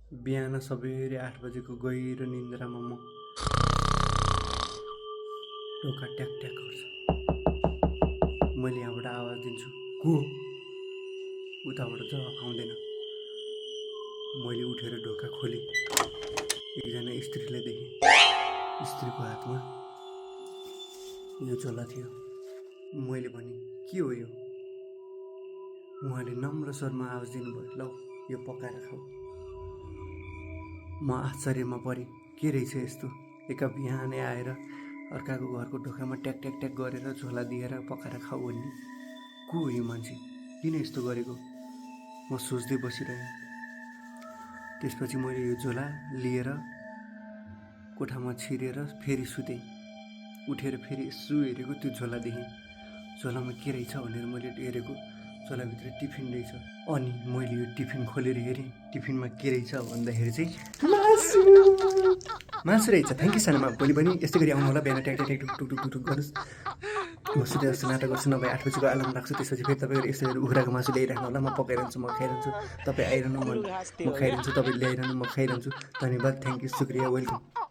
बिहान सबेरै 8 बजेको गहिरो निन्द्रामा म ढोका ट्याक ट्याक गर्छ। मैले यहाँबाट आवाज दिन्छु, को? उताबाट जवाफ आउँदैन। मैले उठेर ढोका खोलेँ। एकजना स्त्रीलाई देखेँ। स्त्रीको हातमा यो झोला थियो। मैले भने, के हो यो? उहाँले नम्र स्वरमा आवाज दिनुभयो, लौ यो पकाएर खाऊ। म आश्चर्यमा परेँ, के रहेछ यस्तो? एका बिहानै आएर अर्काको घरको ढोकामा ट्याक ट्याक ट्याक गरेर झोला दिएर पकाएर खाऊ भन्ने। को हो यो मान्छे? किन यस्तो गरेको? म सोच्दै बसिरहेँ। त्यसपछि मैले यो झोला लिएर कोठामा छिरेर फेरि सुतेँ। उठेर फेरि यसो हेरेको, त्यो झोला देखेँ। झोलामा के रहेछ भनेर मैले हेरेको, झोलाभित्र टिफिन रहेछ। अनि मैले यो टिफिन खोलेर हेरेँ। टिफिनमा के रहेछ भन्दाखेरि चाहिँ मासु रहेछ। थ्याङ्क यू सानोमा। भोलि पनि यस्तै गरी आउनु होला, बिहान ट्याक ट्याक ट्याक टुक टुक टुक गर्नुहोस्। म सुते जस्तो नाटक गर्छु, नभए 8 बजीको अलार्म राख्छु। त्यसपछि फेरि तपाईँहरू यस्तो कुखुराको मासु ल्याइराख्नु होला, म पकाइरहन्छु, म खाइरहन्छु। तपाईँ आइरहनु, म खाइरहन्छु, तपाईँ ल्याइरहनु, म खाइरहन्छु। धन्यवाद, थ्याङ्क यू, शुक्रिया, वेलकम।